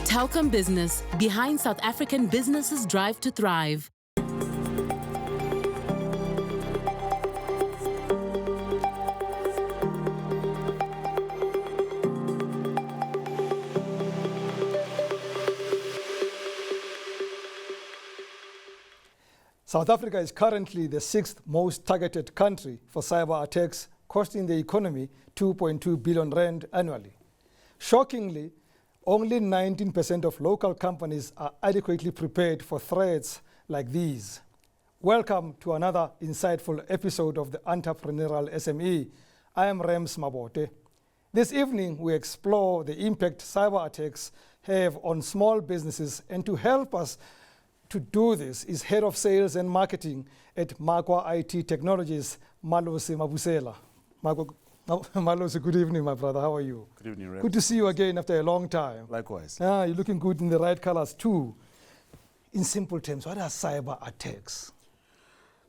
Telkom Business, behind South African businesses' drive to thrive. South Africa is currently the 6th most targeted country for cyber attacks, costing the economy 2.2 billion rand annually. Shockingly, only 19% of local companies are adequately prepared for threats like these. Welcome to another insightful episode of the Entrepreneurial SME. I am Rams Mabote. This evening, we explore the impact cyber attacks have on small businesses, and to help us to do this is Head of Sales and Marketing at MakwaIT Technologies, Malose Mabusela. Malose, good evening, my brother. How are you? Good evening, Rams. Good to see you again after a long time. Likewise. You're looking good in the right colors too. In simple terms, what are cyber attacks?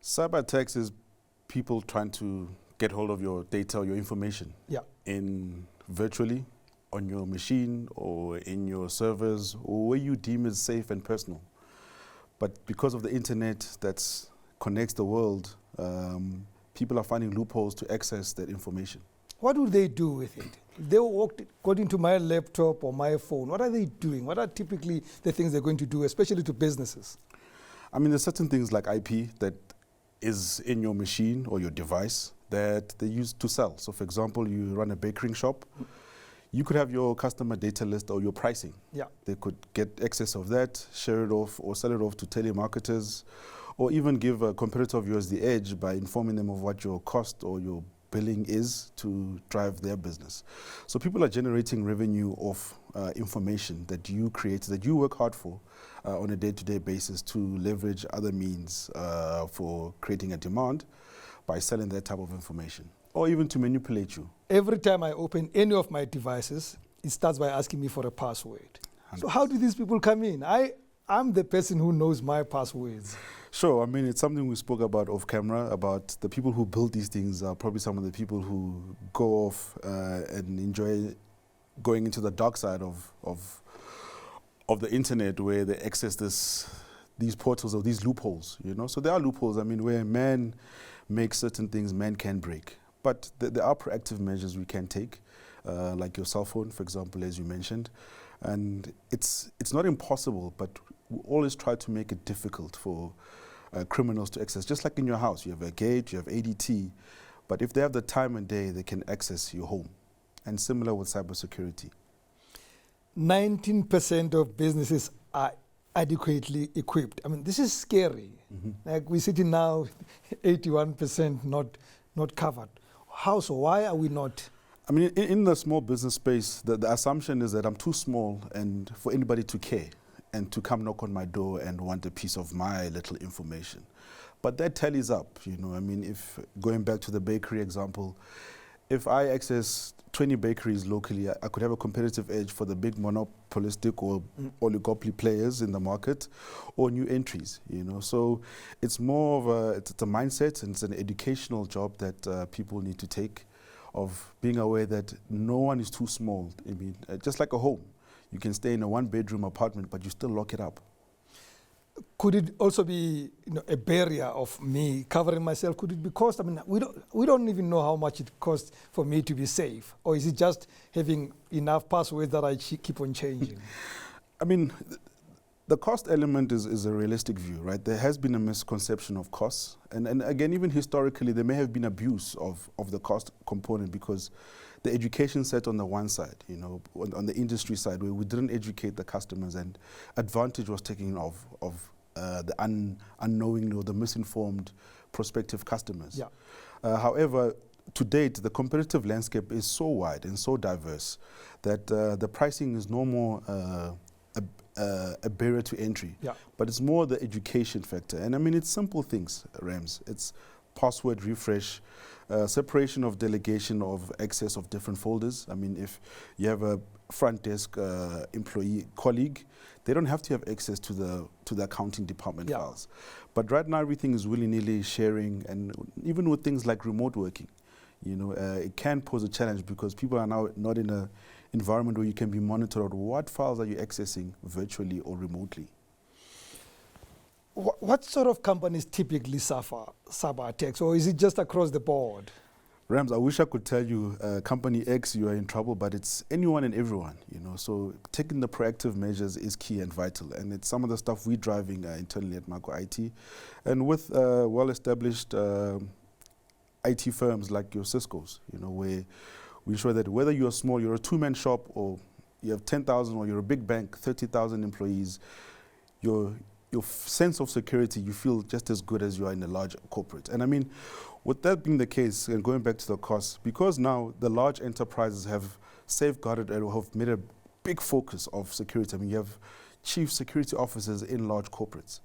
Cyber attacks is people trying to get hold of your data or your information. Yeah. In virtually, on your machine or in your servers or where you deem it safe and personal. But because of the internet that connects the world, people are finding loopholes to access that information. What do they do with it? If they got into my laptop or my phone, what are they doing? What are typically the things they're going to do, especially to businesses? I mean, there's certain things like IP that is in your machine or your device that they use to sell. So for example, you run a bakery shop, you could have your customer data list or your pricing. Yeah. They could get access of that, share it off or sell it off to telemarketers, or even give a competitor of yours the edge by informing them of what your cost or your billing is to drive their business. So people are generating revenue off information that you create, that you work hard for on a day-to-day basis to leverage other means for creating a demand by selling that type of information, or even to manipulate you. Every time I open any of my devices, it starts by asking me for a password. 100%. So how do these people come in? I'm the person who knows my passwords. Sure, I mean, it's something we spoke about off camera, about the people who build these things are probably some of the people who go off and enjoy going into the dark side of the internet, where they access these portals or these loopholes, you know? So there are loopholes, I mean, where man makes certain things man can break. But there are proactive measures we can take, like your cell phone, for example, as you mentioned. And it's not impossible, but we always try to make it difficult for criminals to access. Just like in your house, you have a gate, you have ADT, but if they have the time and day, they can access your home. And similar with cybersecurity. 19% of businesses are adequately equipped. I mean, this is scary. Mm-hmm. Like we're sitting now, 81% not covered. How so? Why are we not? I mean, in the small business space, the assumption is that I'm too small and for anybody to care and to come knock on my door and want a piece of my little information. But that tallies up, you know. I mean, if going back to the bakery example, if I access 20 bakeries locally, I could have a competitive edge for the big monopolistic or oligopoly players in the market or new entries, you know. So it's more of it's a mindset, and it's an educational job that people need to take, of being aware that no one is too small. I mean, just like a home, you can stay in a one-bedroom apartment, but you still lock it up. Could it also be, you know, a barrier of me covering myself? Could it be cost? I mean, we don't even know how much it costs for me to be safe. Or is it just having enough passwords that I keep on changing? I mean, the cost element is a realistic view, right? There has been a misconception of costs. And again, even historically, there may have been abuse of the cost component, because the education set on the one side, you know, on the industry side, where we didn't educate the customers, and advantage was taken of the unknowingly or the misinformed prospective customers. Yeah. However, to date, the competitive landscape is so wide and so diverse that the pricing is no more a barrier to entry, yeah, but it's more the education factor. And I mean, it's simple things, Rams. It's password refresh, separation of delegation of access of different folders. I mean, if you have a front desk employee colleague, they don't have to have access to the accounting department files. But right now, everything is willy-nilly sharing, and even with things like remote working, you know, it can pose a challenge because people are now not in environment where you can be monitored. What files are you accessing virtually or remotely? What sort of companies typically suffer cyber attacks, or is it just across the board? Rams, I wish I could tell you, company X, you are in trouble, but it's anyone and everyone, you know. So taking the proactive measures is key and vital, and it's some of the stuff we're driving internally at MakwaIT, and with well-established IT firms like your Cisco's, you know, where we ensure that whether you're small, you're a two-man shop, or you have 10,000, or you're a big bank, 30,000 employees, your sense of security, you feel just as good as you are in a large corporate. And I mean, with that being the case, and going back to the costs, because now the large enterprises have safeguarded and have made a big focus of security. I mean, you have chief security officers in large corporates,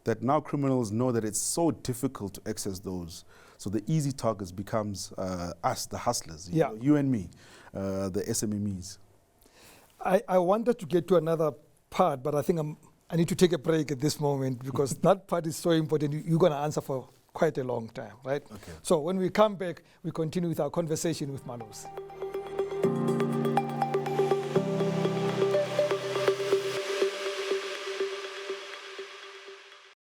that now criminals know that it's so difficult to access those. So the easy targets becomes us, the hustlers, you know, you and me, the SMEs. I wanted to get to another part, but I think I need to take a break at this moment because that part is so important. You're going to answer for quite a long time, right? Okay. So when we come back, we continue with our conversation with Malose.